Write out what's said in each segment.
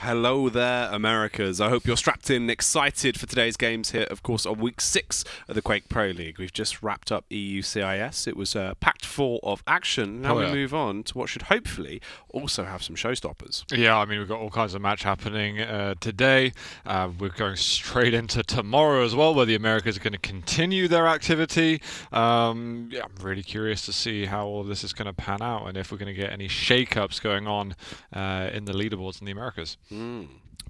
Hello there, Americas. I hope you're strapped in, excited for today's games here, of course, on week 6 of the Quake Pro League. We've just wrapped up EU CIS. It was packed full of action. Now we move on to what should hopefully also have some showstoppers. Yeah, I mean, we've got all kinds of match happening today. We're going straight into tomorrow as well, where the Americas are going to continue their activity. I'm really curious to see how all this is going to pan out and if we're going to get any shake-ups going on in the leaderboards in the Americas.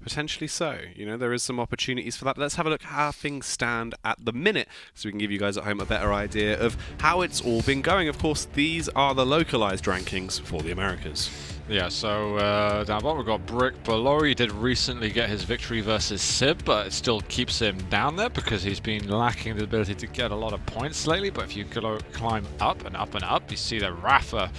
Potentially so. You know, there is some opportunities for that. Let's have a look how things stand at the minute so we can give you guys at home a better idea of how it's all been going. Of course, these are the localized rankings for the Americas. Yeah, so down bottom we've got Brick below. He did recently get his victory versus Sib, but it still keeps him down there because he's been lacking the ability to get a lot of points lately. But if you climb up and up and up, you see that Rafa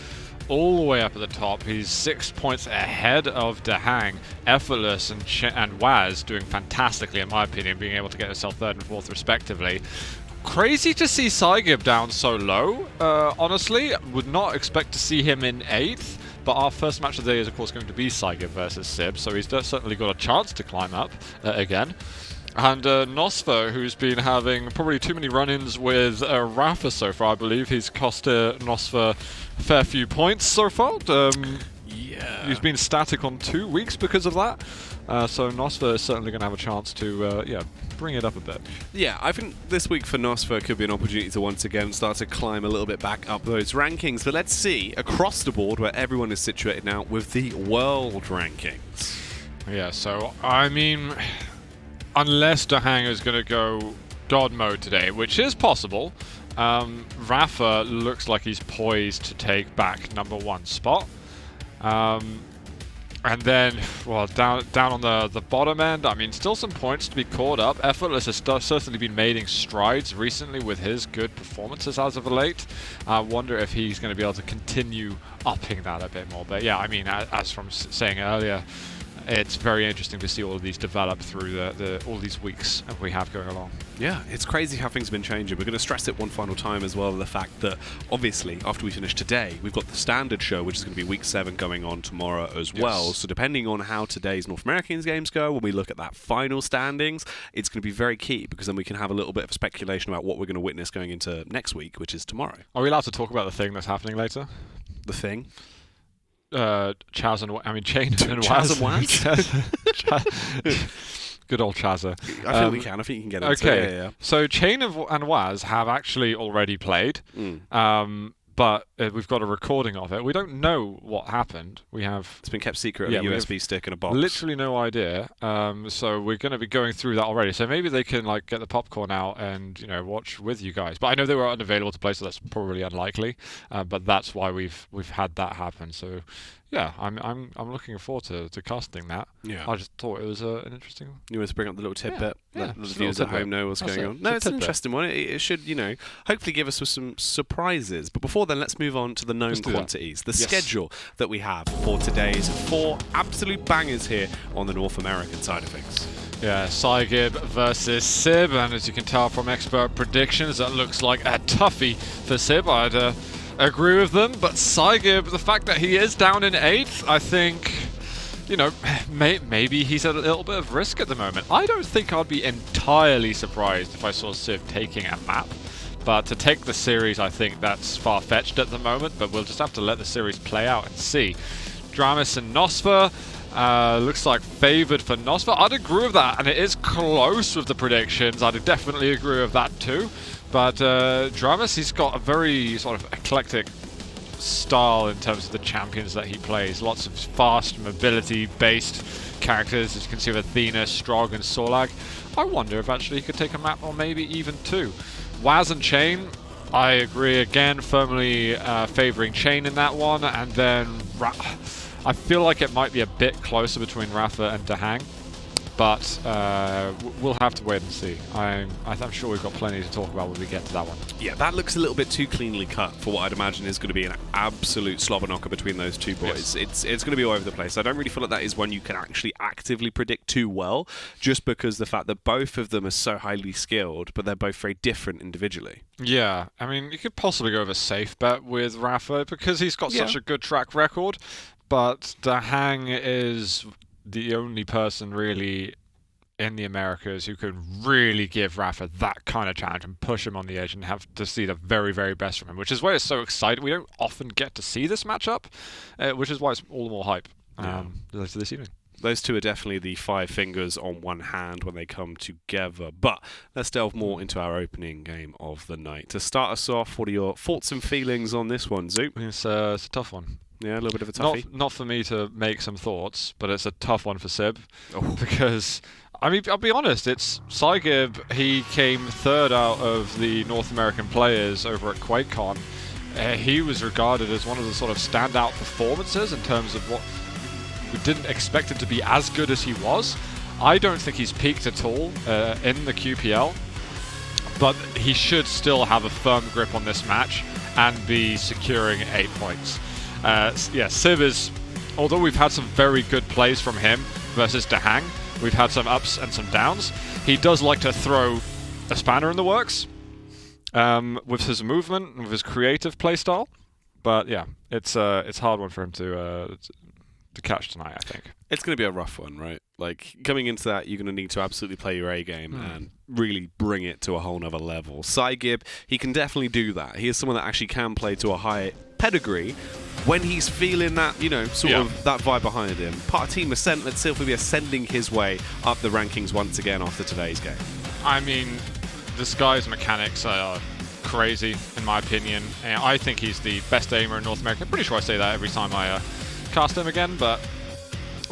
all the way up at the top. He's 6 points ahead of Dahang, Effortless, and Waz doing fantastically, in my opinion, being able to get himself 3rd and 4th respectively. Crazy to see psygib down so low. Honestly, would not expect to see him in 8th. But our first match of the day is, of course, going to be psygib versus Sib, so he's certainly got a chance to climb up again. And Nosfer, who's been having probably too many run-ins with Rafa so far, I believe he's cost Nosfer a fair few points so far. He's been static on 2 weeks because of that. So Nosfer is certainly going to have a chance to bring it up a bit. Yeah, I think this week for Nosfer could be an opportunity to once again start to climb a little bit back up those rankings. But let's see, across the board, where everyone is situated now with the world rankings. Yeah, so, I mean, unless Dahang is going to go God mode today, which is possible, Rafa looks like he's poised to take back #1 spot. And then, well, down on the bottom end, I mean, still some points to be caught up. Effortless has certainly been making strides recently with his good performances as of late. I wonder if he's going to be able to continue upping that a bit more. But yeah, I mean, as from saying earlier, it's very interesting to see all of these develop through all these weeks that we have going along. Yeah, it's crazy how things have been changing. We're going to stress it one final time as well, the fact that obviously after we finish today, we've got the standard show, which is going to be week 7 going on tomorrow as well. So depending on how today's North American games go, when we look at that final standings, it's going to be very key because then we can have a little bit of speculation about what we're going to witness going into next week, which is tomorrow. Are we allowed to talk about the thing that's happening later? The thing? Chain and Chaz and Waz. Good old Chazza. I think we can. I think you can get into it. Okay. Yeah. So Chain and Waz have actually already played, but we've got a recording of it. We don't know what happened. It's been kept secret on a USB stick in a box. Literally no idea. So we're going to be going through that already. So maybe they can get the popcorn out and watch with you guys. But I know they were unavailable to play, so that's probably unlikely. But that's why we've had that happen. So. Yeah, I'm looking forward to casting that. Yeah. I just thought it was an interesting. You want to bring up the little tidbit? Yeah. Let the viewers at home know what's going on. No, it's an interesting one. It should, hopefully give us some surprises. But before then, let's move on to the known quantities, the schedule that we have for today's 4 absolute bangers here on the North American side of things. Yeah, psygib versus Sib, and as you can tell from expert predictions, that looks like a toughie for Sib. I'd agree with them, but psygib, the fact that he is down in 8th, I think, maybe he's at a little bit of risk at the moment. I don't think I'd be entirely surprised if I saw Sib taking a map, but to take the series, I think that's far-fetched at the moment, but we'll just have to let the series play out and see. Dramis and Nosfer, looks like favoured for Nosfer. I'd agree with that, and it is close with the predictions. I'd definitely agree with that too. But Dramis, he's got a very sort of eclectic style in terms of the champions that he plays. Lots of fast, mobility-based characters, as you can see with Athena, Strog, and Sorlag. I wonder if actually he could take a map, or maybe even 2. Waz and Chain, I agree again, firmly favouring Chain in that one. And then I feel like it might be a bit closer between Rafa and Dahang. But we'll have to wait and see. I'm sure we've got plenty to talk about when we get to that one. Yeah, that looks a little bit too cleanly cut for what I'd imagine is going to be an absolute slobber knocker between those two boys. Yes. It's going to be all over the place. I don't really feel like that is one you can actually actively predict too well, just because the fact that both of them are so highly skilled, but they're both very different individually. Yeah, I mean, you could possibly go with a safe bet with Rafa because he's got such a good track record, but Dahang is the only person really in the Americas who can really give Rafa that kind of challenge and push him on the edge and have to see the very, very best from him, which is why it's so exciting. We don't often get to see this matchup, which is why it's all the more hype later this evening. Those two are definitely the five fingers on one hand when they come together. But let's delve more into our opening game of the night. To start us off, what are your thoughts and feelings on this one, Zoop? It's a tough one. Yeah, a little bit of a toughie. Not for me to make some thoughts, but it's a tough one for Sib. Because, I mean, I'll be honest, it's psygib. He came third out of the North American players over at QuakeCon. He was regarded as one of the sort of standout performances in terms of what we didn't expect him to be as good as he was. I don't think he's peaked at all in the QPL, but he should still have a firm grip on this match and be securing 8 points. Sib is, although we've had some very good plays from him versus Dahang, we've had some ups and some downs, he does like to throw a spanner in the works with his movement and with his creative playstyle. But yeah, it's a hard one for him to catch tonight, I think. It's going to be a rough one, right? Like, coming into that, you're going to need to absolutely play your A game and really bring it to a whole nother level. psygib, he can definitely do that. He is someone that actually can play to a high pedigree when he's feeling that, you know, sort of that vibe behind him. Part of Team Ascent, let's see if we'll be ascending his way up the rankings once again after today's game. I mean, this guy's mechanics are crazy, in my opinion. And I think he's the best aimer in North America. I'm pretty sure I say that every time I cast him again, but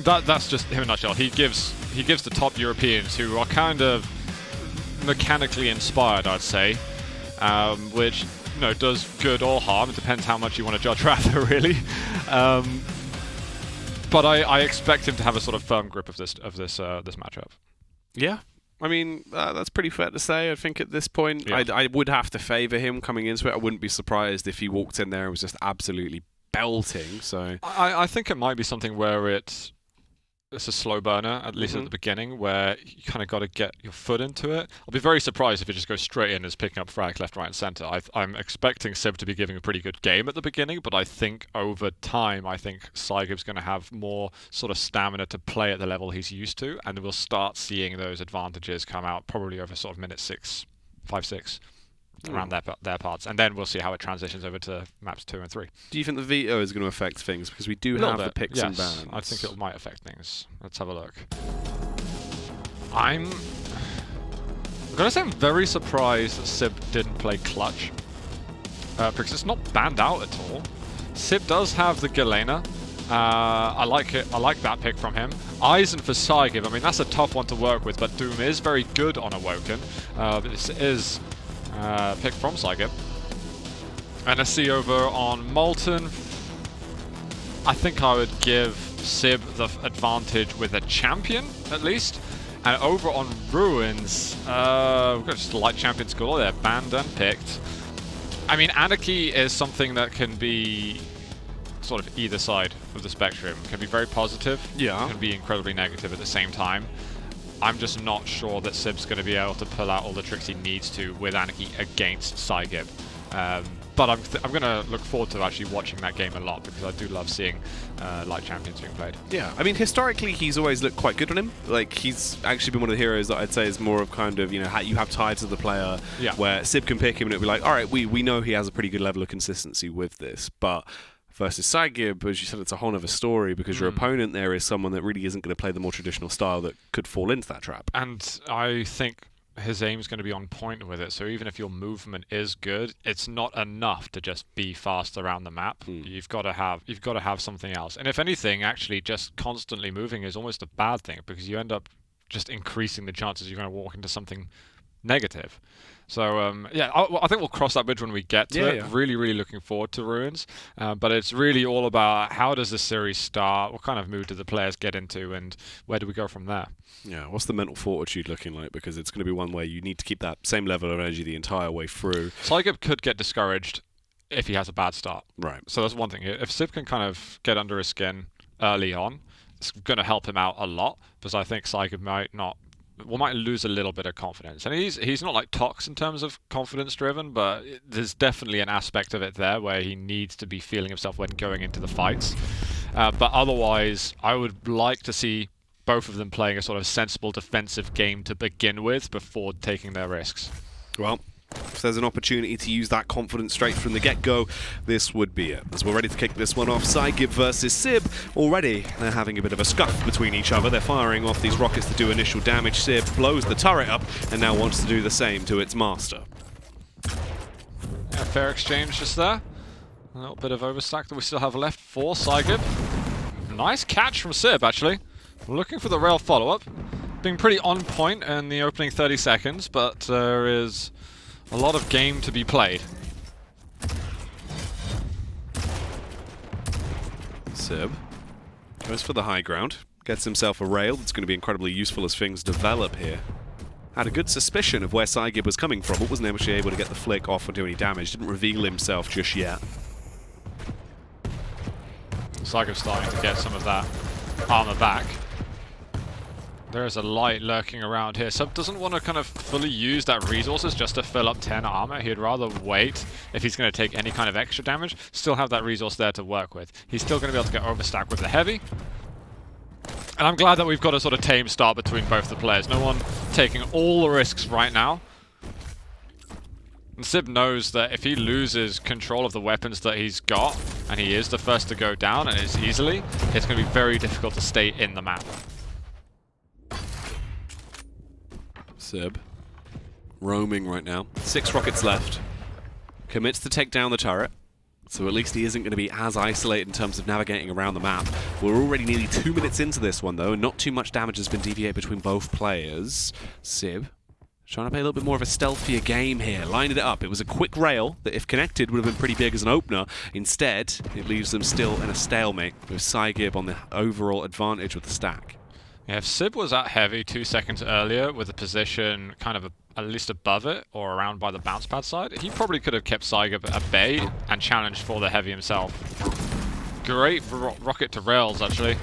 that's just him in a nutshell. He gives the top Europeans who are kind of mechanically inspired, I'd say, which, you know, does good or harm. It depends how much you want to judge Rafa, really. But I expect him to have a sort of firm grip of this matchup. Yeah. I mean, that's pretty fair to say. I think at this point, I would have to favour him coming into it. I wouldn't be surprised if he walked in there and was just absolutely belting. So I think it might be something where it's a slow burner, at least at the beginning, where you kind of got to get your foot into it. I'll be very surprised if it just goes straight in as picking up frag left, right, and centre. I'm expecting Sib to be giving a pretty good game at the beginning, but I think over time, I think psygib's going to have more sort of stamina to play at the level he's used to, and we'll start seeing those advantages come out probably over sort of minute 5, 6. Around their parts, and then we'll see how it transitions over to maps 2 and 3. Do you think the veto is going to affect things? Because we do have the picks and bans. I think it might affect things. Let's have a look. I'm going to say I'm very surprised that Sib didn't play Clutch, because it's not banned out at all. Sib does have the Galena. I like it. I like that pick from him. Eisen for psygib. I mean, that's a tough one to work with, but Doom is very good on Awoken. This is pick from psygib. And a C over on Molten. I think I would give Sib the advantage with a champion, at least. And over on Ruins, we've got just light champion school. They're banned and picked. I mean, Anarchy is something that can be sort of either side of the spectrum. It can be very positive. Yeah. It can be incredibly negative at the same time. I'm just not sure that Sib's going to be able to pull out all the tricks he needs to with Anarchy against psygib. But I'm going to look forward to actually watching that game a lot, because I do love seeing light champions being played. Yeah, I mean, historically, he's always looked quite good on him. Like, he's actually been one of the heroes that I'd say is more of kind of, you know, you have ties to the player, where Sib can pick him and it'll be like, all right, we know he has a pretty good level of consistency with this, but versus psygib, as you said, it's a whole other story, because your opponent there is someone that really isn't going to play the more traditional style that could fall into that trap. And I think his aim is going to be on point with it, so even if your movement is good, it's not enough to just be fast around the map. You've got to have something else. And if anything, actually just constantly moving is almost a bad thing, because you end up just increasing the chances you're going to walk into something negative. So, I think we'll cross that bridge when we get to it. Yeah. Really, really looking forward to Ruins. But it's really all about how does the series start, what kind of mood do the players get into, and where do we go from there? Yeah, what's the mental fortitude looking like? Because it's going to be one where you need to keep that same level of energy the entire way through. psygib could get discouraged if he has a bad start. Right. So that's one thing. If Sib can kind of get under his skin early on, it's going to help him out a lot, because I think psygib might lose a little bit of confidence. And he's not like Tox in terms of confidence driven, but there's definitely an aspect of it there where he needs to be feeling himself when going into the fights. But otherwise, I would like to see both of them playing a sort of sensible defensive game to begin with before taking their risks. Well, if there's an opportunity to use that confidence straight from the get-go, this would be it. As we're ready to kick this one off, psygib versus Sib. Already, they're having a bit of a scuff between each other. They're firing off these rockets to do initial damage. Sib blows the turret up and now wants to do the same to its master. Yeah, fair exchange just there. A little bit of overstack that we still have left for psygib. Nice catch from Sib, actually. Looking for the rail follow-up. Being pretty on point in the opening 30 seconds, but there is a lot of game to be played. Sib goes for the high ground. Gets himself a rail that's going to be incredibly useful as things develop here. Had a good suspicion of where psygib was coming from, but wasn't actually able to get the flick off or do any damage. Didn't reveal himself just yet. psygib's starting to get some of that armor back. There is a light lurking around here. Sub doesn't want to kind of fully use that resources just to fill up 10 armor. He'd rather wait if he's going to take any kind of extra damage. Still have that resource there to work with. He's still going to be able to get overstack with the heavy. And I'm glad that we've got a sort of tame start between both the players. No one taking all the risks right now. And Sib knows that if he loses control of the weapons that he's got, and he is the first to go down, and it's easily, it's going to be very difficult to stay in the map. Sib roaming right now. 6 rockets left. Commits to take down the turret. So at least he isn't going to be as isolated in terms of navigating around the map. We're already nearly 2 minutes into this one though, and not too much damage has been deviated between both players. Sib trying to play a little bit more of a stealthier game here. Lining it up. It was a quick rail that if connected would have been pretty big as an opener. Instead, it leaves them still in a stalemate with psygib on the overall advantage with the stack. Yeah, if Sib was at heavy 2 seconds earlier with a position kind of at least above it or around by the bounce pad side, he probably could have kept psygib at bay and challenged for the heavy himself. Great rocket to rails, actually.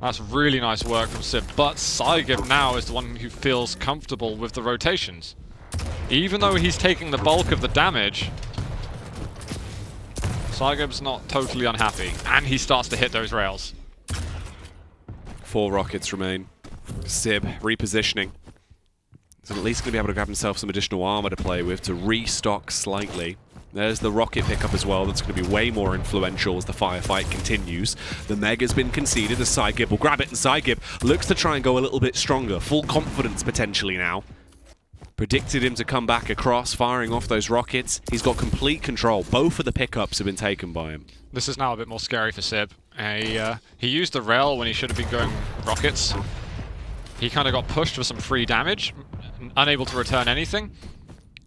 That's really nice work from Sib, but psygib now is the one who feels comfortable with the rotations. Even though he's taking the bulk of the damage, psygib's not totally unhappy, and he starts to hit those rails. 4 rockets remain. Sib repositioning. So at least going to be able to grab himself some additional armor to play with to restock slightly. There's the rocket pickup as well. That's going to be way more influential as the firefight continues. The Mega's been conceded as psygib will grab it, and psygib looks to try and go a little bit stronger. Full confidence potentially now. Predicted him to come back across, firing off those rockets. He's got complete control. Both of the pickups have been taken by him. This is now a bit more scary for Sib. He used the rail when he should have been going rockets. He kind of got pushed for some free damage, unable to return anything.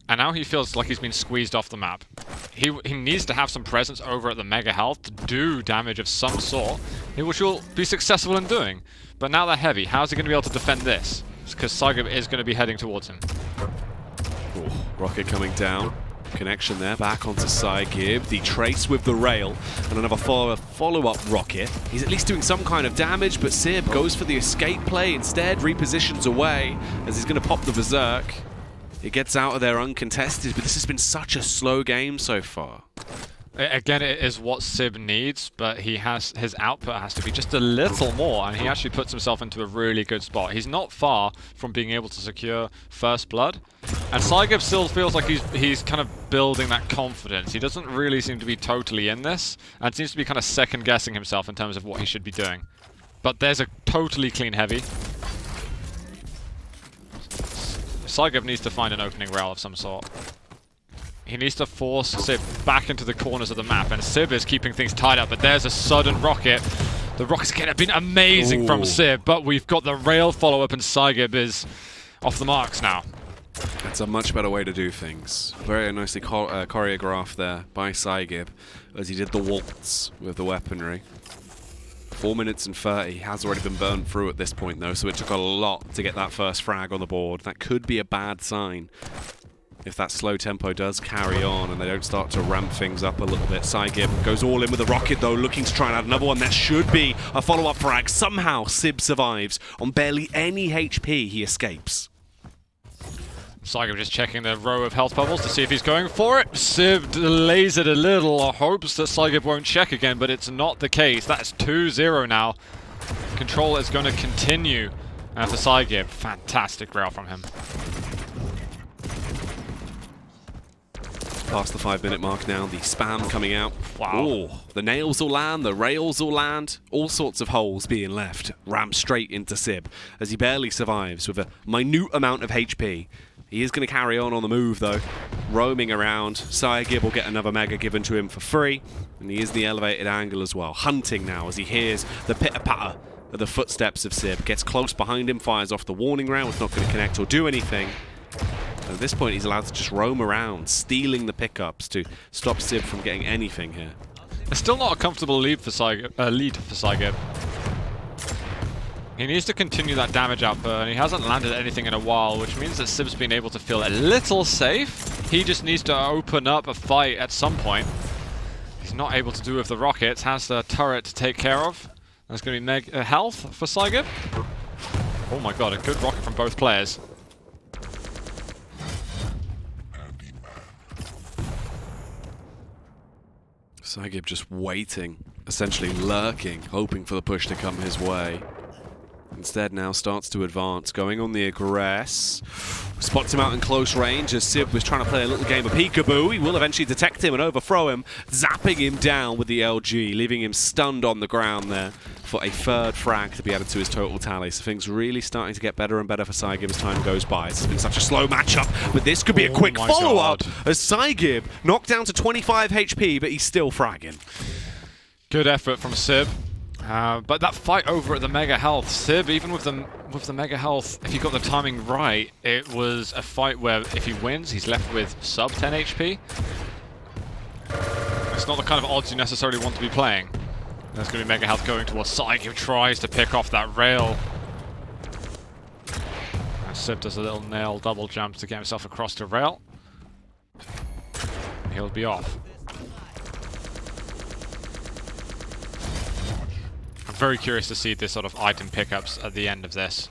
And now he feels like he's been squeezed off the map. He needs to have some presence over at the Mega Health to do damage of some sort, which will be successful in doing. But now they're heavy. How's he going to be able to defend this? Because psygib is going to be heading towards him. Ooh, rocket coming down. Connection there, back onto psygib. The trace with the rail, and another follow-up rocket. He's at least doing some kind of damage, but Sib goes for the escape play instead, repositions away as he's going to pop the berserk. It gets out of there uncontested, but this has been such a slow game so far. Again, it is what Sib needs, but his output has to be just a little more, and he actually puts himself into a really good spot. He's not far from being able to secure first blood, and psygib still feels like he's kind of building that confidence. He doesn't really seem to be totally in this, and seems to be kind of second-guessing himself in terms of what he should be doing. But there's a totally clean heavy. psygib needs to find an opening rail of some sort. He needs to force Sib back into the corners of the map, and Sib is keeping things tied up, but there's a sudden rocket. The rockets again have been amazing from Sib, but we've got the rail follow-up, and psygib is off the marks now. That's a much better way to do things. Very nicely choreographed there by psygib as he did the waltz with the weaponry. 4 minutes and 30 has already been burned through at this point though, so it took a lot to get that first frag on the board. That could be a bad sign if that slow tempo does carry on and they don't start to ramp things up a little bit. psygib goes all in with the rocket though, looking to try and add another one. That should be a follow-up frag. Somehow Sib survives. On barely any HP, he escapes. psygib just checking the row of health bubbles to see if he's going for it. Sib delays it a little, hopes that psygib won't check again, but it's not the case. That's 2-0 now. Control is going to continue for psygib. Fantastic rail from him. Past the 5-minute mark now, the spam coming out. Wow. Ooh, the nails will land, the rails will land, all sorts of holes being left. Rammed straight into Sib as he barely survives with a minute amount of HP. He is going to carry on the move though, roaming around. psygib will get another mega given to him for free, and he is the elevated angle as well. Hunting now as he hears the pitter-patter of the footsteps of Sib. Gets close behind him, fires off the warning round. It's not going to connect or do anything. At this point, he's allowed to just roam around, stealing the pickups to stop Sib from getting anything here. It's still not a comfortable lead for psygib. He needs to continue that damage output, and he hasn't landed anything in a while, which means that Sib's been able to feel a little safe. He just needs to open up a fight at some point. He's not able to do with the rockets, has the turret to take care of. That's going to be mega health for psygib. Oh my god, a good rocket from both players. psygib just waiting, essentially lurking, hoping for the push to come his way. Instead now starts to advance, going on the aggress. Spots him out in close range as Sib was trying to play a little game of peekaboo. He will eventually detect him and overthrow him, zapping him down with the LG, leaving him stunned on the ground there for a third frag to be added to his total tally. So things really starting to get better and better for psygib as time goes by. It's been such a slow matchup, but this could be a quick follow-up as psygib knocked down to 25 HP, but he's still fragging. Good effort from Sib. But that fight over at the mega health, Sib, even with the mega health, if he got the timing right, it was a fight where if he wins, he's left with sub 10 HP. It's not the kind of odds you necessarily want to be playing. There's going to be mega health going towards psygib, tries to pick off that rail. And Sib does a little nail double jump to get himself across the rail. He'll be off. I'm very curious to see this sort of item pickups at the end of this.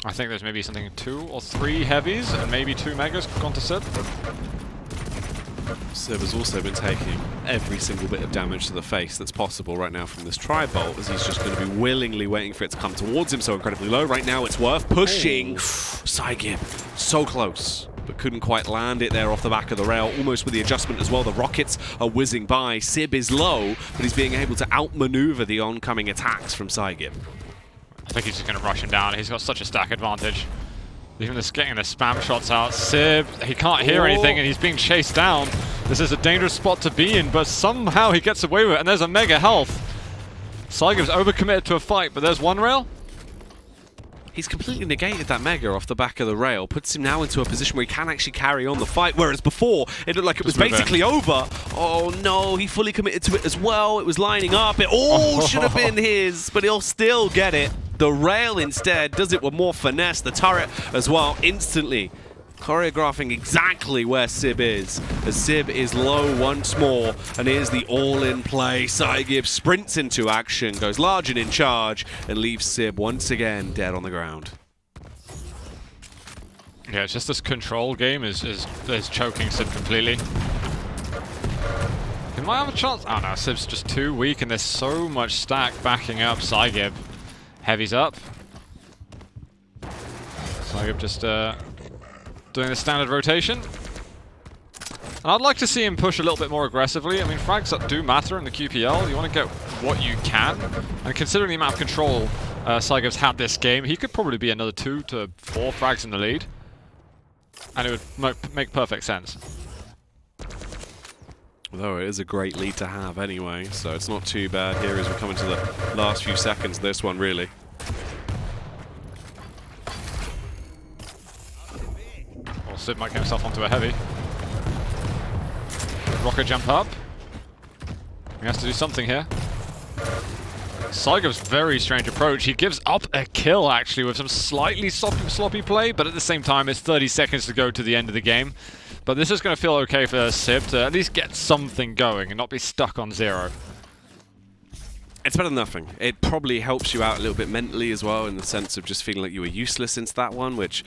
I think there's maybe something 2 or 3 heavies and maybe 2 megas gone to Sib. Sib has also been taking every single bit of damage to the face that's possible right now from this tri-bolt, as he's just going to be willingly waiting for it to come towards him so incredibly low. Right now it's worth pushing. psygib, so close, but couldn't quite land it there off the back of the rail, almost with the adjustment as well. The rockets are whizzing by. Sib is low, but he's being able to outmaneuver the oncoming attacks from psygib. I think he's just going to rush him down. He's got such a stack advantage. Even this getting the spam shots out. Sib, he can't hear anything and he's being chased down. This is a dangerous spot to be in, but somehow he gets away with it, and there's a mega health. psygib's overcommitted to a fight, but there's one rail. He's completely negated that mega off the back of the rail, puts him now into a position where he can actually carry on the fight, whereas before it looked like it was basically over. Oh no, he fully committed to it as well. It was lining up. It all should have been his, but he'll still get it. The rail instead does it with more finesse. The turret as well, instantly choreographing exactly where Sib is, as Sib is low once more, and here's the all-in play. psygib sprints into action, goes large and in charge, and leaves Sib once again dead on the ground. Yeah, it's just this control game is choking Sib completely. He might have a chance. Oh no, Sib's just too weak, and there's so much stack backing up psygib. Heavy's up. psygib just doing the standard rotation. And I'd like to see him push a little bit more aggressively. I mean, frags do matter in the QPL. You want to get what you can. And considering the amount of control psygib's had this game, he could probably be another 2 to 4 frags in the lead. And it would make perfect sense. Although it is a great lead to have anyway, so it's not too bad here as we're coming to the last few seconds of this one, really. Well, Sib might get himself onto a heavy. Rocket jump up. He has to do something here. psygib's very strange approach. He gives up a kill, actually, with some slightly sloppy play, but at the same time, it's 30 seconds to go to the end of the game. But this is going to feel okay for Sib to at least get something going and not be stuck on 0. It's better than nothing. It probably helps you out a little bit mentally as well, in the sense of just feeling like you were useless into that one, which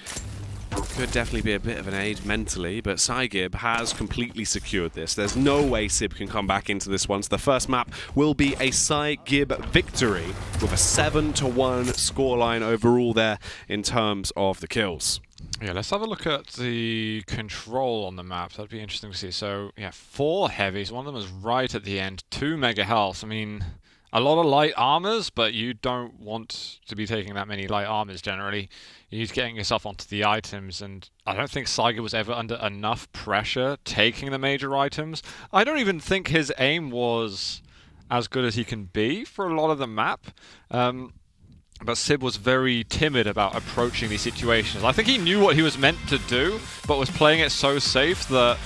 Could definitely be a bit of an aid mentally, but psygib has completely secured this. There's no way Sib can come back into this one. So the first map will be a psygib victory with a 7-1 scoreline overall there in terms of the kills. Yeah, let's have a look at the control on the map. That'd be interesting to see. So, yeah, 4 heavies. One of them is right at the end. 2 mega health. I mean, a lot of light armors, but you don't want to be taking that many light armors generally. You're getting yourself onto the items, and I don't think psygib was ever under enough pressure taking the major items. I don't even think his aim was as good as he can be for a lot of the map. But Sib was very timid about approaching these situations. I think he knew what he was meant to do, but was playing it so safe that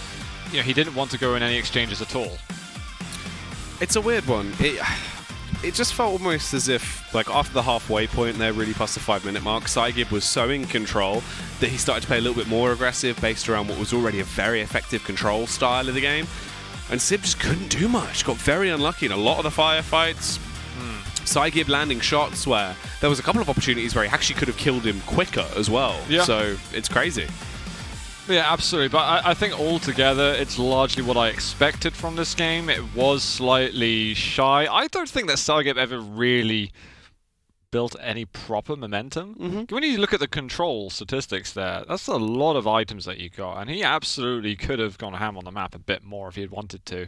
he didn't want to go in any exchanges at all. It's a weird one. It just felt almost as if, like, after the halfway point there, really past the 5-minute mark, psygib was so in control that he started to play a little bit more aggressive based around what was already a very effective control style of the game. And Sib just couldn't do much. Got very unlucky in a lot of the firefights. psygib landing shots where there was a couple of opportunities where he actually could have killed him quicker as well. Yeah. So it's crazy. Yeah, absolutely. But I think altogether, it's largely what I expected from this game. It was slightly shy. I don't think that psygib ever really built any proper momentum. When you look at the control statistics there, that's a lot of items that you got, and he absolutely could have gone ham on the map a bit more if he had wanted to.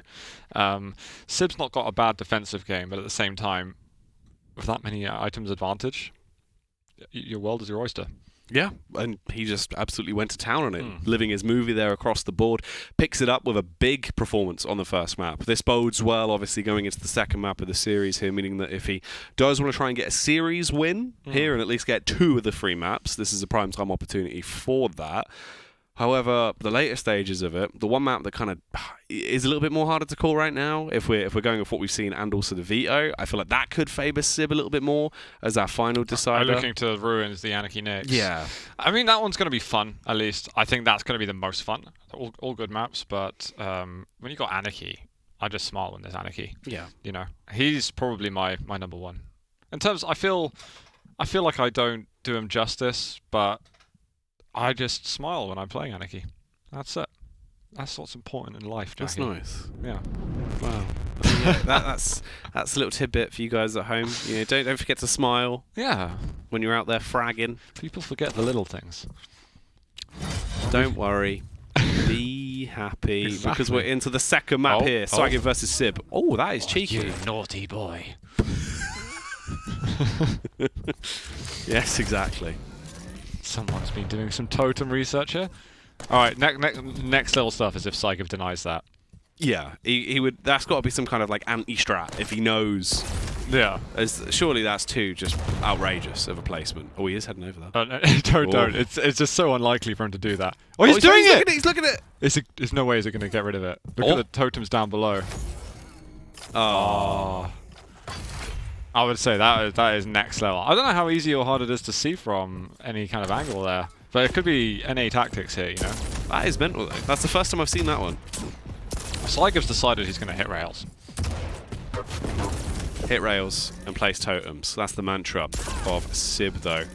Sib's not got a bad defensive game, but at the same time, with that many items advantage, your world is your oyster. Yeah, and he just absolutely went to town on it, living his movie there across the board. Picks it up with a big performance on the first map. This bodes well, obviously, going into the second map of the series here, meaning that if he does want to try and get a series win here and at least get 2 of the 3 maps, this is a prime time opportunity for that. However, the later stages of it, the one map that kind of is a little bit more harder to call right now, if we're going with what we've seen and also the veto, I feel like that could favour Sib a little bit more as our final decider. I'm looking to Ruins, the Anarchy next. Yeah. I mean, that one's going to be fun, at least. I think that's going to be the most fun. All good maps, but when you got Anarchy, I just smile when there's Anarchy. Yeah. You know, he's probably my number one. In terms, I feel like I don't do him justice, but I just smile when I'm playing Anarchy. That's it. That's what's important in life, Jackie. That's nice. Yeah. Wow. I mean, yeah, that's a little tidbit for you guys at home. You know, don't forget to smile. Yeah. When you're out there fragging. People forget the little things. Don't worry. Be happy. Exactly. Because we're into the second map here. psygib versus Sib. Oh, that is cheeky. You naughty boy. Yes, exactly. Someone's been doing some totem research here. Alright, next level stuff is if psygib denies that. Yeah, he would. That's got to be some kind of like anti-strat if he knows. Yeah. Surely that's too just outrageous of a placement. Oh, he is heading over there. No, don't. It's just so unlikely for him to do that. Oh, he's doing it! He's looking at it! There's no way he's going to get rid of it. Look at the totems down below. Oh. I would say that is next level. I don't know how easy or hard it is to see from any kind of angle there. But it could be NA tactics here, you know? That is mental, though. That's the first time I've seen that one. psygib's decided he's going to hit rails. Hit rails and place totems. That's the mantra of Sib, though,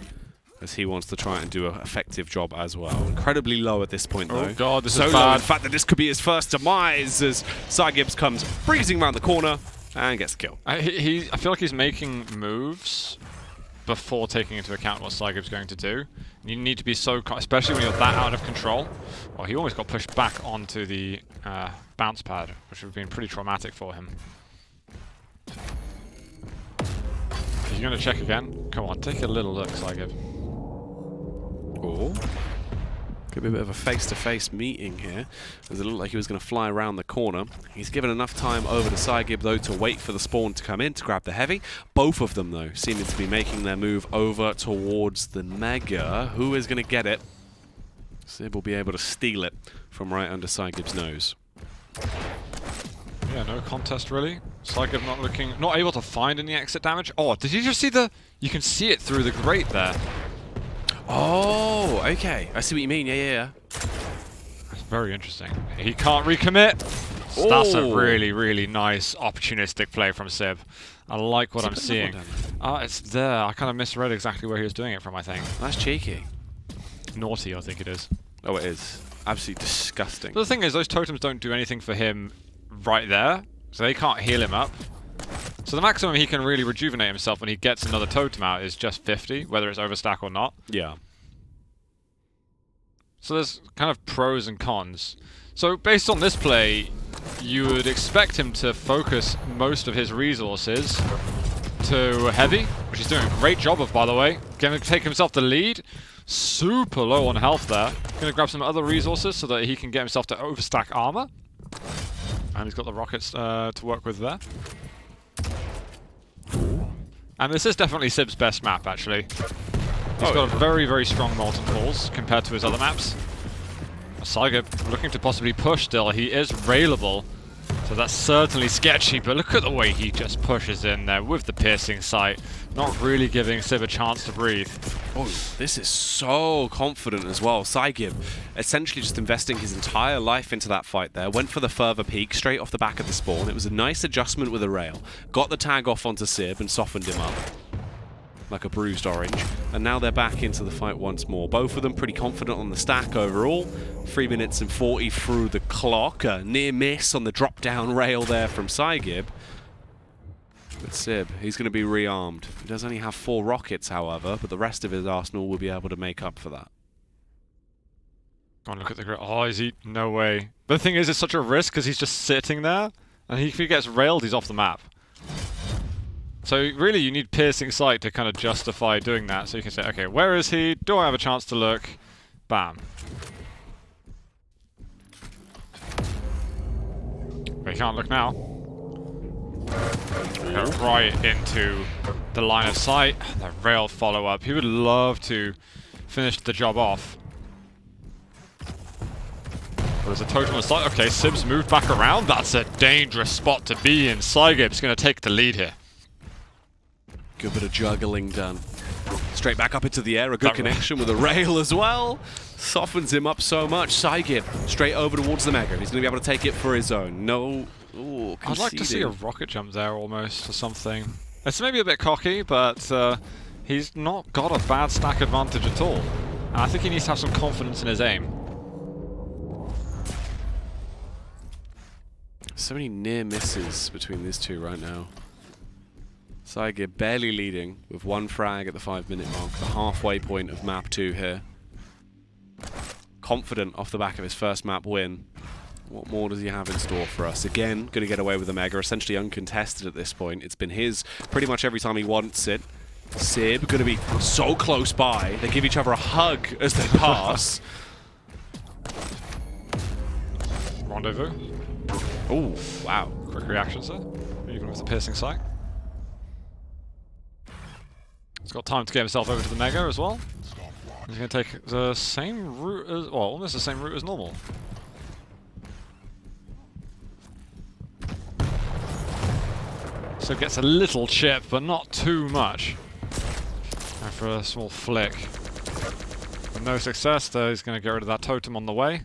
as he wants to try and do an effective job as well. Incredibly low at this point, though. Oh god, this so is low, bad. in fact, that this could be his first demise as psygib comes breezing around the corner and gets the kill. I feel like he's making moves before taking into account what psygib's going to do. You need to be so, especially when you're that out of control. Well, he almost got pushed back onto the bounce pad, which would have been pretty traumatic for him. He's going to check again. Come on, take a little look, psygib. Oh. Could be a bit of a face-to-face meeting here, as it looked like he was going to fly around the corner. He's given enough time over to psygib, though, to wait for the spawn to come in to grab the heavy. Both of them, though, seeming to be making their move over towards the Mega. Who is going to get it? Sib will be able to steal it from right under psygib's nose. Yeah, no contest really. psygib not able to find any exit damage. Oh, did you just see you can see it through the grate there. Oh, okay. I see what you mean. Yeah. That's very interesting. He can't recommit. Oh. That's a really, really nice opportunistic play from Sib. I like what I'm seeing. It's there. I kind of misread exactly where he was doing it from, I think. That's cheeky. naughty, I think it is. Oh, it is. Absolutely disgusting. But the thing is, those totems don't do anything for him right there, so they can't heal him up. So the maximum he can really rejuvenate himself when he gets another totem out is just 50, whether it's overstack or not. Yeah. So there's kind of pros and cons. So based on this play, you would expect him to focus most of his resources to heavy, which he's doing a great job of, by the way. Going to take himself the lead. Super low on health there. Going to grab some other resources so that he can get himself to overstack armor. And he's got the rockets to work with there. And this is definitely Sib's best map, actually. He's got a very, very strong Molten Falls compared to his other maps. psygib looking to possibly push still. He is railable, so that's certainly sketchy, but look at the way he just pushes in there with the piercing sight, not really giving Sib a chance to breathe. Oh, this is so confident as well. psygib essentially just investing his entire life into that fight there. Went for the further peak straight off the back of the spawn. It was a nice adjustment with a rail. Got the tag off onto Sib and softened him up like a bruised orange. And now they're back into the fight once more. Both of them pretty confident on the stack overall. 3 minutes and 40 through the clock. A near miss on the drop down rail there from psygib. But Sib, he's going to be rearmed. He does only have 4 rockets, however, but the rest of his arsenal will be able to make up for that. Go on, look at the grid. Oh, is he? No way. But the thing is, it's such a risk because he's just sitting there, and if he gets railed, he's off the map. So really, you need piercing sight to kind of justify doing that. So you can say, okay, where is he? Do I have a chance to look? Bam. But he can't look now. Go right into the line of sight. The rail follow-up. He would love to finish the job off. But there's a totem on the side. Okay, Sib's moved back around. That's a dangerous spot to be in. psygib's going to take the lead here. Good bit of juggling done. Straight back up into the air. A good connection with a rail as well. Softens him up so much. psygib straight over towards the Mega. He's going to be able to take it for his own. No. Ooh, I'd like to see a rocket jump there almost or something. It's maybe a bit cocky, but he's not got a bad stack advantage at all. And I think he needs to have some confidence in his aim. So many near misses between these two right now. psygib barely leading with 1 frag at the 5-minute mark, the halfway point of map 2 here. Confident off the back of his first map win. What more does he have in store for us? Again, going to get away with the Mega, essentially uncontested at this point. It's been his pretty much every time he wants it. Sib going to be so close by. They give each other a hug as they pass. Rendezvous. Oh, wow. Quick reactions there, even with the piercing sight. He's got time to get himself over to the Mega as well. He's going to take the same route as, well, almost the same route as normal. So gets a little chip, but not too much. And for a small flick. With no success, though, he's going to get rid of that totem on the way.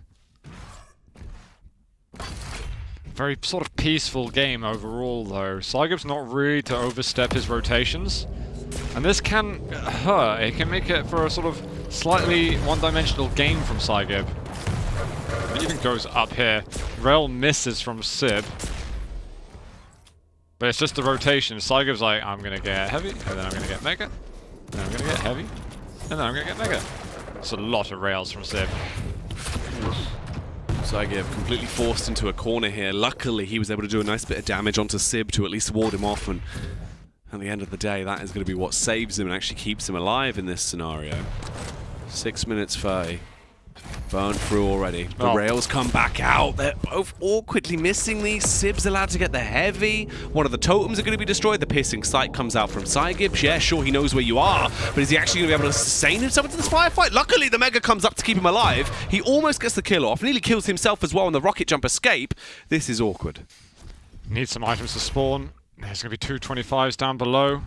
Very sort of peaceful game overall, though. psygib's not really to overstep his rotations. And this can hurt. It can make it for a sort of slightly one-dimensional game from psygib. It even goes up here. Rail misses from Sib. But it's just the rotation. psygib's like, I'm going to get heavy, and then I'm going to get Mega. And then I'm going to get heavy, and then I'm going to get Mega. It's a lot of rails from Sib. psygib completely forced into a corner here. Luckily, he was able to do a nice bit of damage onto Sib to at least ward him off, and at the end of the day, that is going to be what saves him and actually keeps him alive in this scenario. 6 minutes 30. Burned through already. The rails come back out. They're both awkwardly missing these. Sib's allowed to get the heavy. One of the totems are going to be destroyed. The piercing sight comes out from psygib. Yeah, sure, he knows where you are, but is he actually going to be able to sustain himself into this firefight? Luckily, the Mega comes up to keep him alive. He almost gets the kill off. Nearly kills himself as well on the rocket jump escape. This is awkward. Needs some items to spawn. There's going to be 225s down below.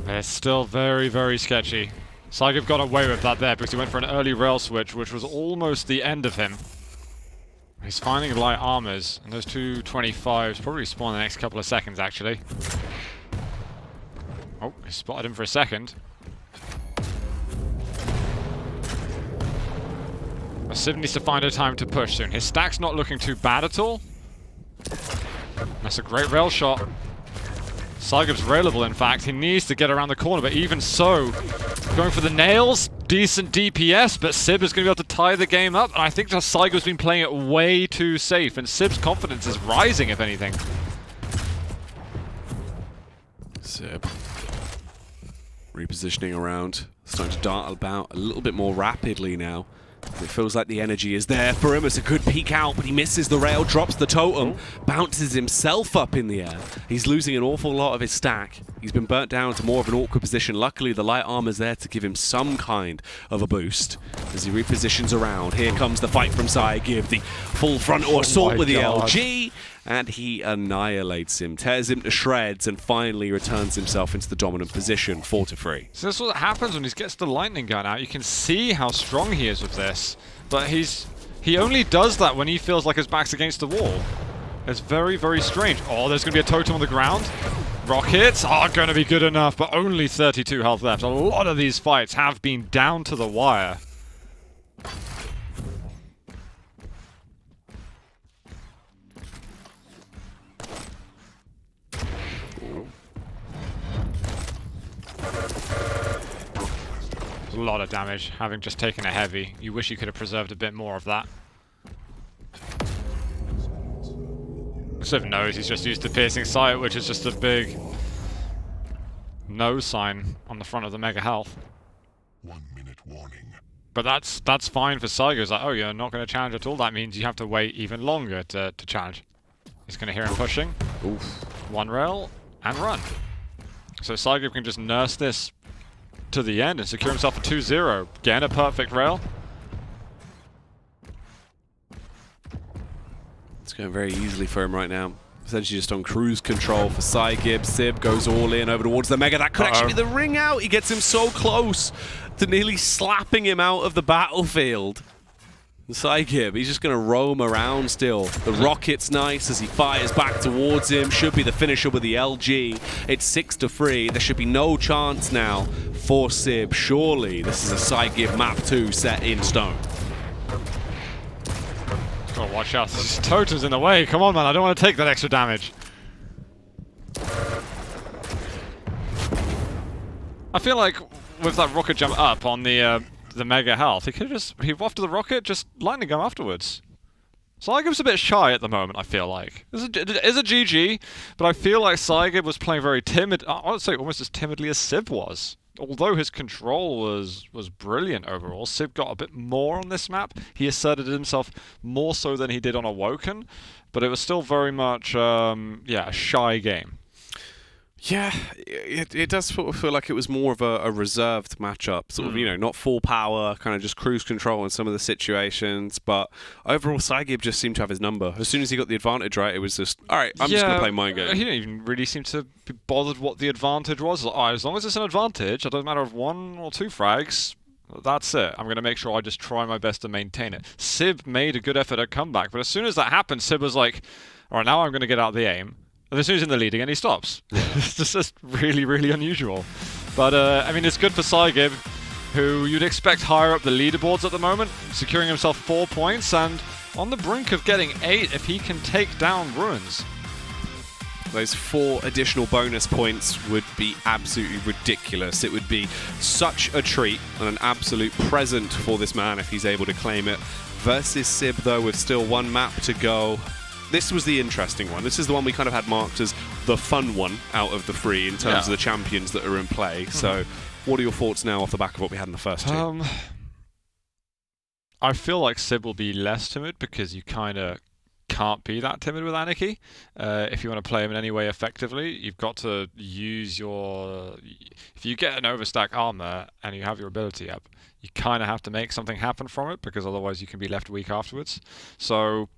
They're still very, very sketchy. psygib got away with that there because he went for an early rail switch, which was almost the end of him. He's finding light armors, and those 225s probably spawn in the next couple of seconds, actually. Oh, he spotted him for a second. Sib needs to find a time to push soon. His stack's not looking too bad at all. That's a great rail shot. psygib's railable, in fact. He needs to get around the corner, but even so, going for the nails, decent DPS, but Sib is going to be able to tie the game up. And I think that psygib's been playing it way too safe, and Sib's confidence is rising, if anything. Sib repositioning around, starting to dart about a little bit more rapidly now. It feels like the energy is there for him. It's a good peek out, but he misses the rail, drops the totem, bounces himself up in the air. He's losing an awful lot of his stack. He's been burnt down to more of an awkward position. Luckily, the light armor's there to give him some kind of a boost as he repositions around. Here comes the fight from psygib, the full frontal assault with the LG, and he annihilates him, tears him to shreds, and finally returns himself into the dominant position, 4-3. So that's what happens when he gets the lightning gun out. You can see how strong he is with this, but he only does that when he feels like his back's against the wall. It's very, very strange. Oh, there's going to be a totem on the ground. Rockets are going to be good enough, but only 32 health left. A lot of these fights have been down to the wire. A lot of damage, having just taken a heavy. You wish you could have preserved a bit more of that. Sib knows he's just used to piercing sight, which is just a big no sign on the front of the mega health. 1 minute warning. But that's fine for psygib. It's like, oh, you're not going to challenge at all. That means you have to wait even longer to challenge. He's going to hear him pushing. Oof. One rail and run. So psygib can just nurse this to the end and secure himself a 2-0. Again, a perfect rail. It's going very easily for him right now. Essentially just on cruise control for psygib. Sib goes all in over towards the mega. That could actually be the ring out. He gets him so close to nearly slapping him out of the battlefield. psygib, he's just going to roam around still. The rocket's nice as he fires back towards him. Should be the finisher with the LG. It's 6-3. There should be no chance now for Sib. Surely this is a psygib map 2 set in stone. Gotta watch out. This totem's in the way. Come on, man. I don't want to take that extra damage. I feel like with that rocket jump up on the mega health, he could just heave off to the rocket, just lightning gun afterwards. psygib's a bit shy at the moment, I feel like. It is a GG, but I feel like psygib was playing very timid. I would say almost as timidly as Sib was. Although his control was brilliant overall, Sib got a bit more on this map. He asserted himself more so than he did on Awoken, but it was still very much, yeah, a shy game. Yeah, it does feel like it was more of a reserved matchup. Sort of, you know, not full power, kind of just cruise control in some of the situations. But overall, psygib just seemed to have his number. As soon as he got the advantage right, it was just, all right, I'm just going to play my game. He didn't even really seem to be bothered what the advantage was. Like, as long as it's an advantage, it doesn't matter if 1 or 2 frags, that's it. I'm going to make sure I just try my best to maintain it. Sib made a good effort at comeback, but as soon as that happened, Sib was like, all right, now I'm going to get out of the aim. And as soon as he's in the lead again, he stops. It's just really, really unusual. But, I mean, it's good for psygib, who you'd expect higher up the leaderboards at the moment, securing himself 4 points, and on the brink of getting 8 if he can take down Ruins. Those 4 additional bonus points would be absolutely ridiculous. It would be such a treat and an absolute present for this man if he's able to claim it. Versus Sib, though, with still 1 map to go. This was the interesting one. This is the one we kind of had marked as the fun one out of the 3 in terms of the champions that are in play. So, what are your thoughts now off the back of what we had in the first 2? I feel like Sib will be less timid because you kind of can't be that timid with Anarchy. If you want to play him in any way effectively, you've got to use your... If you get an overstack armor and you have your ability up, you kind of have to make something happen from it because otherwise you can be left weak afterwards. So...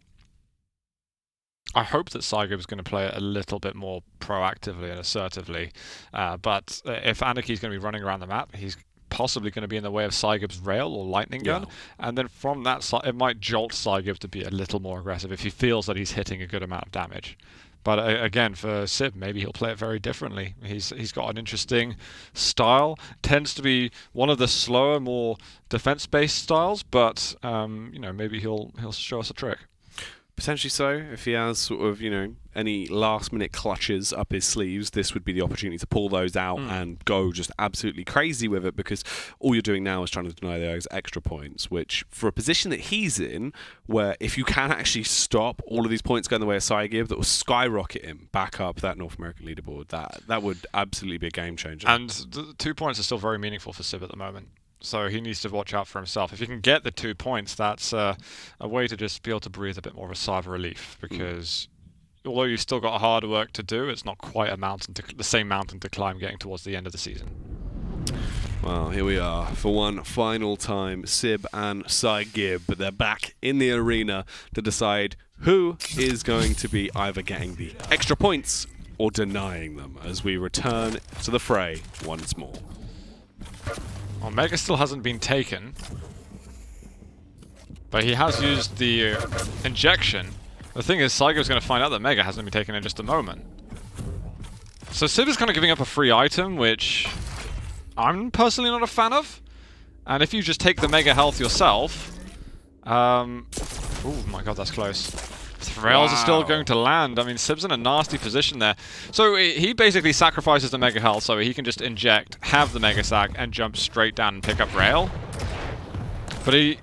I hope that psygib is going to play it a little bit more proactively and assertively, but if Anarchy's going to be running around the map, he's possibly going to be in the way of psygib's rail or lightning gun, and then from that side, it might jolt psygib to be a little more aggressive if he feels that he's hitting a good amount of damage. But again, for Sib, maybe he'll play it very differently. He's got an interesting style. Tends to be one of the slower, more defense-based styles. But you know, maybe he'll show us a trick. Potentially so. If he has sort of, you know, any last-minute clutches up his sleeves, this would be the opportunity to pull those out and go just absolutely crazy with it, because all you're doing now is trying to deny those extra points, which, for a position that he's in, where if you can actually stop all of these points going the way of psygib, that will skyrocket him back up that North American leaderboard. That would absolutely be a game changer. And the 2 points are still very meaningful for Sib at the moment. So he needs to watch out for himself. If he can get the 2 points, that's a way to just be able to breathe a bit more of a sigh of relief, because although you've still got hard work to do, it's not quite the same mountain to climb getting towards the end of the season. Well, here we are for one final time. Sib and psygib, but they're back in the arena to decide who is going to be either getting the extra points or denying them, as we return to the fray once more. Well, Mega still hasn't been taken, but he has used the injection. The thing is, psygib's going to find out that Mega hasn't been taken in just a moment. So Sib is kind of giving up a free item, which I'm personally not a fan of. And if you just take the Mega health yourself... oh my god, that's close. The rails are still going to land. I mean, Sib's in a nasty position there. So he basically sacrifices the Mega health so he can just inject, have the Mega sack, and jump straight down and pick up rail. But I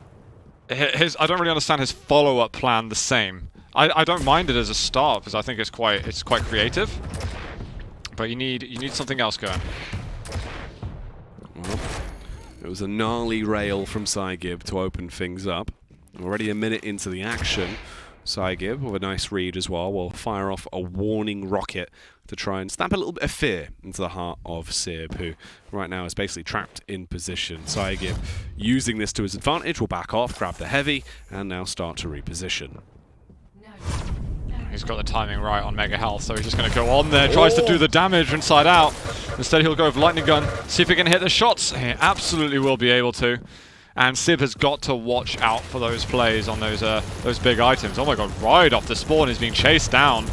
don't really understand his follow-up plan the same. I don't mind it as a start, because I think it's quite creative. But you need something else going. Well, it was a gnarly rail from psygib to open things up. Already a minute into the action. psygib, with a nice read as well, will fire off a warning rocket to try and stamp a little bit of fear into the heart of Sib, who right now is basically trapped in position. psygib, using this to his advantage, will back off, grab the heavy, and now start to reposition. He's got the timing right on Mega Health, so he's just going to go on there, tries to do the damage inside out. Instead he'll go with Lightning Gun, see if he can hit the shots. He absolutely will be able to. And Sib has got to watch out for those plays on those big items. Oh my god, right off the spawn, he's being chased down.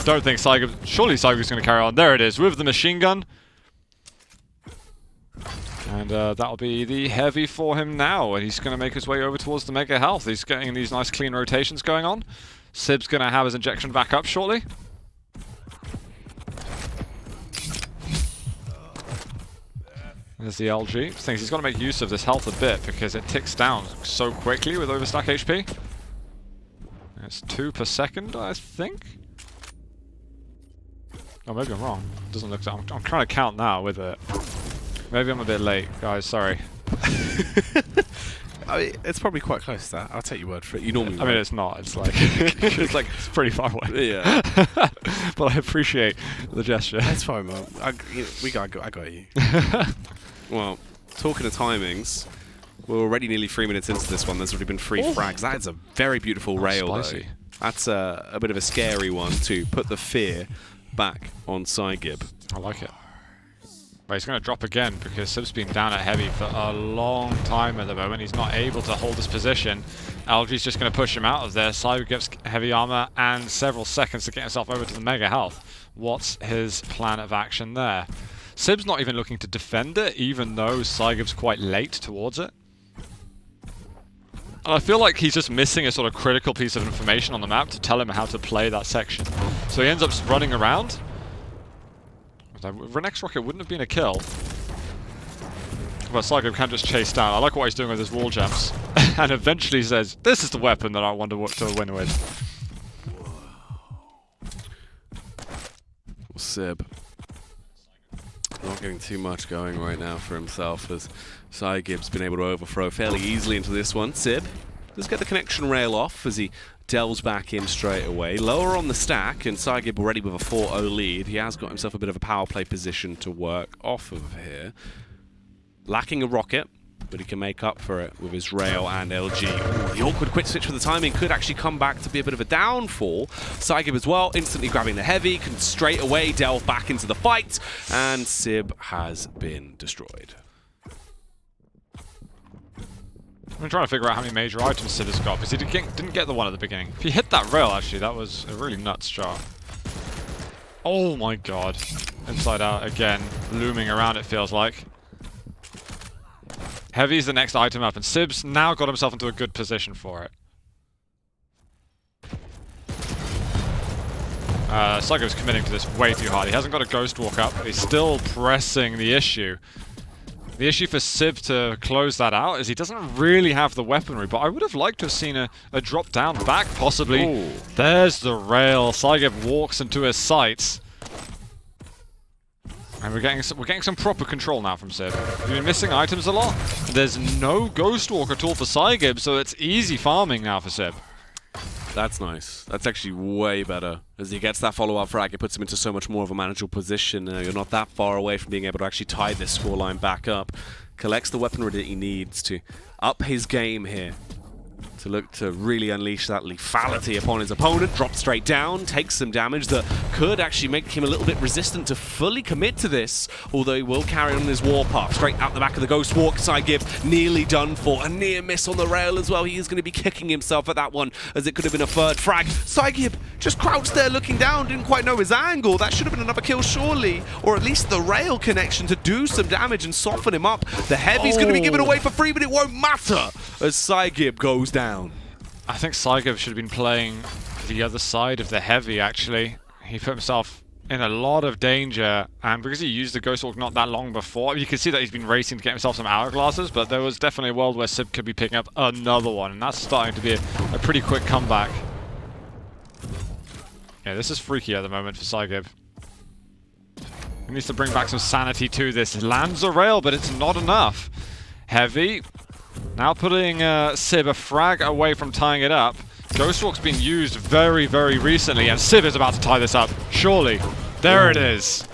Don't think psygib... Surely psygib's going to carry on. There it is, with the machine gun. And that'll be the heavy for him now. And he's going to make his way over towards the Mega Health. He's getting these nice clean rotations going on. Sib's going to have his injection back up shortly. There's the LG. Thinks he's got to make use of this health a bit because it ticks down so quickly with overstack HP. It's 2 per second, I think. Oh, maybe I'm wrong. Doesn't look. I'm trying to count now with it. Maybe I'm a bit late, guys. Sorry. I mean, it's probably quite close to that. I'll take your word for it. You normally. I mean, it's not. It's like it's pretty far away. Yeah. But I appreciate the gesture. That's fine, man. I got you. Well, talking of timings, we're already nearly 3 minutes into this one. There's already been 3 frags. That is a very beautiful rail, spicy. though. That's a bit of a scary one to put the fear back on psygib. I like it. But he's going to drop again because Sib's been down at heavy for a long time at the moment. He's not able to hold his position. LG's just going to push him out of there. psygib gets heavy armor and several seconds to get himself over to the Mega Health. What's his plan of action there? Sib's not even looking to defend it, even though psygib's quite late towards it. And I feel like he's just missing a sort of critical piece of information on the map to tell him how to play that section. So he ends up just running around. Renex Rocket wouldn't have been a kill. But psygib can just chase down. I like what he's doing with his wall jumps. And eventually says, this is the weapon that I want to win with. Sib not getting too much going right now for himself, as psygib's been able to overthrow fairly easily into this one. Sib does get the connection rail off as he delves back in straight away. Lower on the stack, and psygib already with a 4-0 lead. He has got himself a bit of a power play position to work off of here. Lacking a rocket, but he can make up for it with his rail and LG. Ooh, the awkward quick switch for the timing could actually come back to be a bit of a downfall. psygib as well, instantly grabbing the heavy, can straight away delve back into the fight, and Sib has been destroyed. I'm trying to figure out how many major items Sib has got, because he didn't get the one at the beginning. If he hit that rail, actually, that was a really nuts shot. Oh my god. Inside out again. Looming around, it feels like. Heavy's the next item up, and Sib's now got himself into a good position for it. psygib's committing to this way too hard. He hasn't got a Ghost Walk up, but he's still pressing the issue. The issue for Sib to close that out is he doesn't really have the weaponry, but I would have liked to have seen a drop down back, possibly. Ooh. There's the rail. psygib walks into his sights. And we're getting some proper control now from Sib. We've been missing items a lot. There's no Ghost Walk at all for psygib, so it's easy farming now for Sib. That's nice. That's actually way better. As he gets that follow-up frag, it puts him into so much more of a manageable position. You're not that far away from being able to actually tie this scoreline back up. Collects the weaponry that he needs to up his game here. To look to really unleash that lethality upon his opponent. Drops straight down, takes some damage that could actually make him a little bit resistant to fully commit to this, although he will carry on his warpath. Straight out the back of the Ghost Walk, psygib nearly done for. A near miss on the rail as well. He is going to be kicking himself at that one, as it could have been a third frag. psygib just crouched there looking down, didn't quite know his angle. That should have been another kill surely, or at least the rail connection to do some damage and soften him up. The heavy's going to be given away for free, but it won't matter as psygib goes down. I think psygib should have been playing the other side of the heavy, actually. He put himself in a lot of danger, and because he used the Ghost Walk not that long before, you can see that he's been racing to get himself some hourglasses, but there was definitely a world where Sib could be picking up another one, and that's starting to be a pretty quick comeback. Yeah, this is freaky at the moment for psygib. He needs to bring back some sanity to this. Lands a rail, but it's not enough. Heavy. Now putting Sib a frag away from tying it up. Ghost Walk's been used very, very recently, and Sib is about to tie this up. Surely. There it is.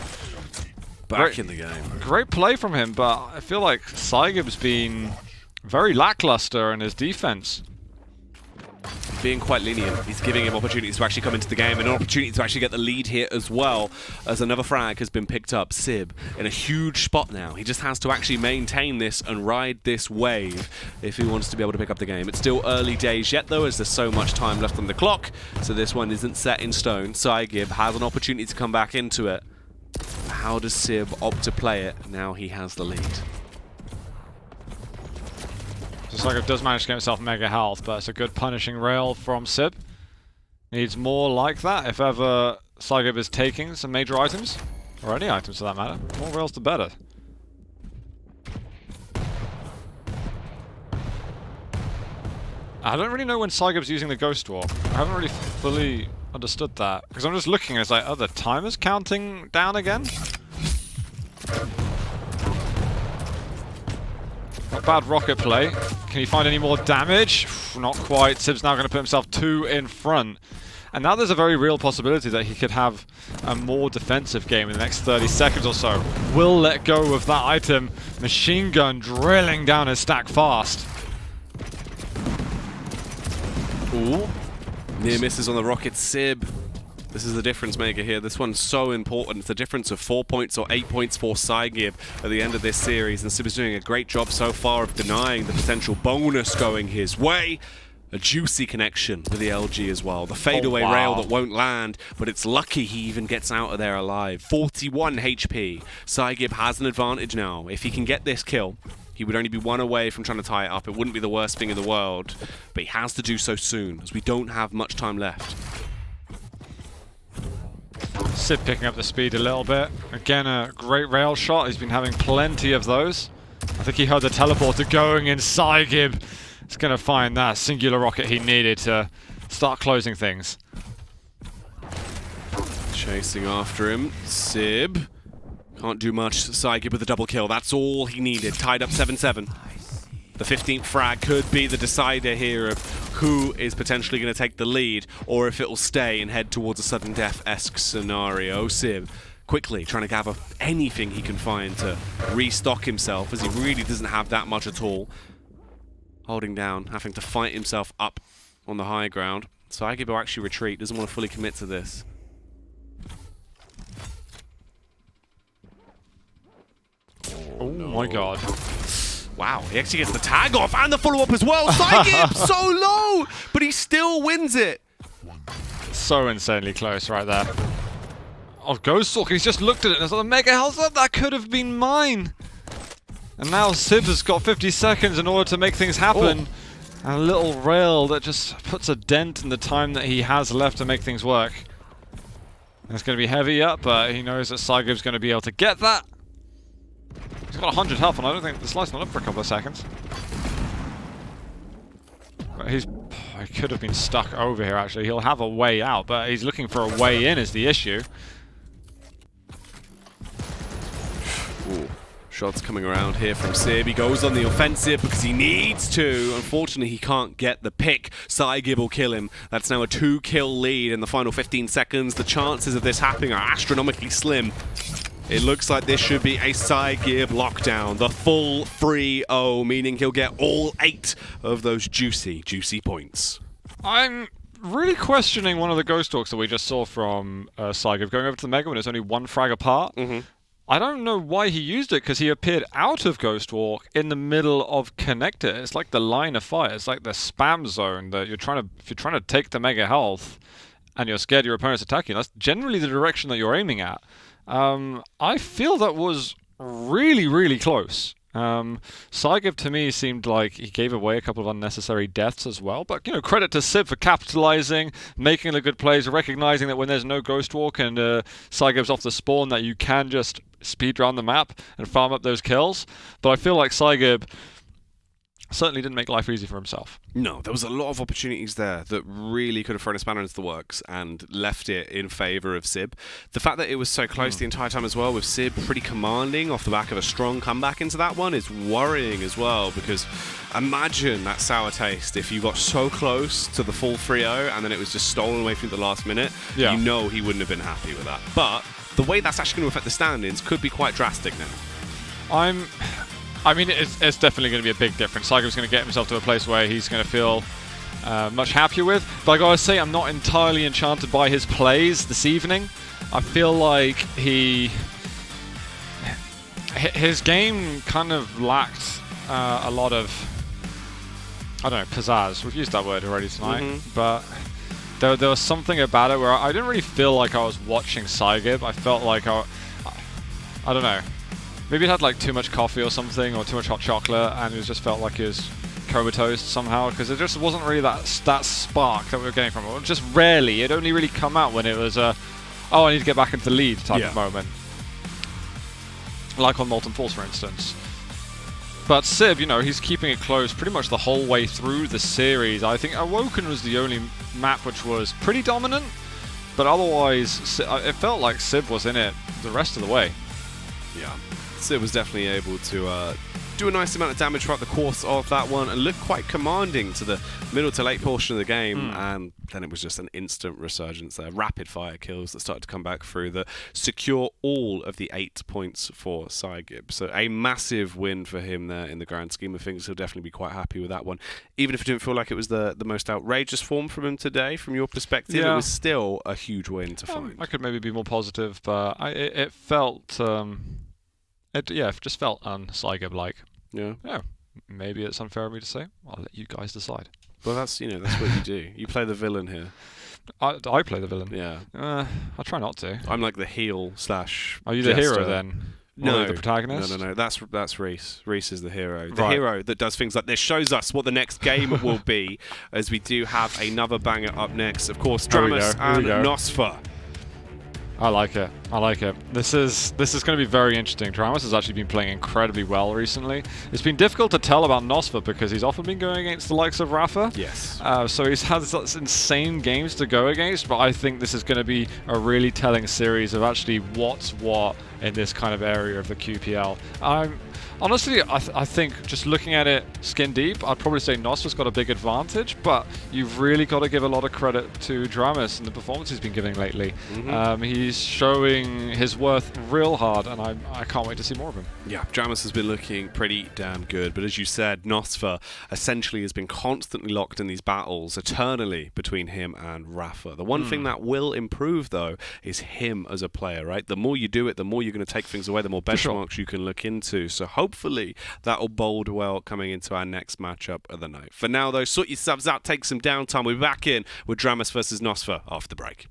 Back in the game. Great play from him, but I feel like psygib's been very lackluster in his defense. Being quite lenient. He's giving him opportunities to actually come into the game and an opportunity to actually get the lead here as well, as another frag has been picked up. Sib in a huge spot now. He just has to actually maintain this and ride this wave if he wants to be able to pick up the game. It's still early days yet though, as there's so much time left on the clock, so this one isn't set in stone. psygib has an opportunity to come back into it. How does Sib opt to play it now he has the lead? psygib does manage to get himself mega health, but it's a good punishing rail from Sib. Needs more like that if ever psygib is taking some major items, or any items for that matter. More rails the better. I don't really know when psygib's using the Ghost Walk. I haven't really fully understood that, because I'm just looking and it's like, oh, the timer's counting down again? Not bad rocket play. Can he find any more damage? Not quite. Sib's now going to put himself 2 in front. And now there's a very real possibility that he could have a more defensive game in the next 30 seconds or so. Will let go of that item. Machine gun drilling down his stack fast. Ooh. Near misses on the rocket. Sib. This is the difference maker here. This one's so important. It's a difference of 4 points or 8 points for psygib at the end of this series. And Sib is doing a great job so far of denying the potential bonus going his way. A juicy connection with the LG as well. The fadeaway rail that won't land, but it's lucky he even gets out of there alive. 41 HP. psygib has an advantage now. If he can get this kill, he would only be 1 away from trying to tie it up. It wouldn't be the worst thing in the world, but he has to do so soon, as we don't have much time left. Sib picking up the speed a little bit. Again, a great rail shot. He's been having plenty of those. I think he heard the teleporter going in. psygib is going to find that singular rocket he needed to start closing things. Chasing after him. Sib can't do much. psygib with a double kill. That's all he needed. Tied up 7-7. The 15th frag could be the decider here of who is potentially going to take the lead, or if it will stay and head towards a sudden death-esque scenario. Sib quickly trying to gather anything he can find to restock himself, as he really doesn't have that much at all. Holding down, having to fight himself up on the high ground. psygib will actually retreat, doesn't want to fully commit to this. Oh no. My god. Wow, he actually gets the tag off and the follow-up as well. psygib so low, but he still wins it. So insanely close right there. Oh, Ghost Walk, he's just looked at it and it's like, the Mega Health up, that could have been mine. And now Sib has got 50 seconds in order to make things happen. And a little rail that just puts a dent in the time that he has left to make things work. It's going to be heavy up, but he knows that psygib's going to be able to get that. He's got 100 health, and I don't think the slide's not up for a couple of seconds. But he could have been stuck over here, actually. He'll have a way out, but he's looking for a way in is the issue. Ooh. Shots coming around here from Sib. He goes on the offensive because he needs to. Unfortunately, he can't get the pick. psygib will kill him. That's now a 2-kill lead in the final 15 seconds. The chances of this happening are astronomically slim. It looks like this should be a psygib lockdown. The full 3-0, meaning he'll get all 8 of those juicy, juicy points. I'm really questioning one of the Ghost Talks that we just saw from psygib going over to the Mega when it's only 1 frag apart. I don't know why he used it, because he appeared out of Ghost Walk in the middle of Connector. It's like the line of fire. It's like the spam zone that if you're trying to take the Mega Health and you're scared your opponent's attacking, that's generally the direction that you're aiming at. I feel that was really, really close. psygib to me seemed like he gave away a couple of unnecessary deaths as well, but credit to Sib for capitalizing, making the good plays, recognizing that when there's no Ghost Walk and psygib's off the spawn, that you can just speed around the map and farm up those kills. But I feel like psygib certainly didn't make life easy for himself. No, there was a lot of opportunities there that really could have thrown a spanner into the works and left it in favour of Sib. The fact that it was so close the entire time as well, with Sib pretty commanding off the back of a strong comeback into that one, is worrying as well, because imagine that sour taste if you got so close to the full 3-0 and then it was just stolen away from the last minute. Yeah. You know he wouldn't have been happy with that. But the way that's actually going to affect the standings could be quite drastic now. I mean, it's definitely going to be a big difference. psygib's going to get himself to a place where he's going to feel much happier with. But I gotta say, I'm not entirely enchanted by his plays this evening. I feel like his game kind of lacked a lot of, I don't know, pizzazz. We've used that word already tonight, but there was something about it where I didn't really feel like I was watching psygib. I felt like I don't know. Maybe it had like too much coffee or something, or too much hot chocolate, and it just felt like he was comatose somehow, because it just wasn't really that spark that we were getting from it. Just rarely. It only really come out when it was oh, I need to get back into the lead type of moment. Like on Molten Force, for instance. But Sib, he's keeping it close pretty much the whole way through the series. I think Awoken was the only map which was pretty dominant, but otherwise it felt like Sib was in it the rest of the way. Yeah. Sib was definitely able to do a nice amount of damage throughout the course of that one and look quite commanding to the middle to late portion of the game, and then it was just an instant resurgence there. Rapid fire kills that started to come back through that secure all of the 8 points for psygib. So a massive win for him there in the grand scheme of things. He'll definitely be quite happy with that one. Even if it didn't feel like it was the most outrageous form from him today, from your perspective, it was still a huge win to find. I could maybe be more positive, but it felt... it just felt un-psygib-like. Yeah, maybe it's unfair of me to say. I'll let you guys decide. Well, that's what you do. You play the villain here. I play the villain? Yeah. I try not to. I'm like the heel / Are you the hero then? No. Or the protagonist? No. That's Reese. Reese is the hero. The hero that does things like this shows us what the next game will be, as we do have another banger up next. Of course, Dramus and Nosfer. I like it. This is going to be very interesting. Dramus has actually been playing incredibly well recently. It's been difficult to tell about Nosfer because he's often been going against the likes of Rafa. Yes. So he's had such insane games to go against, but I think this is going to be a really telling series of actually what's what in this kind of area of the QPL. Honestly, I think just looking at it skin deep, I'd probably say Nosfer's got a big advantage, but you've really got to give a lot of credit to Dramus and the performance he's been giving lately. He's showing his worth real hard, and I can't wait to see more of him. Yeah, Dramus has been looking pretty damn good, but as you said, Nosfer essentially has been constantly locked in these battles eternally between him and Rafa. The one thing that will improve, though, is him as a player, right? The more you do it, the more you're going to take things away, the more benchmarks you can look into. So hopefully that'll bode well coming into our next matchup of the night. For now, though, sort your subs out, take some downtime. We'll be back in with Dramus versus Nosfer after the break.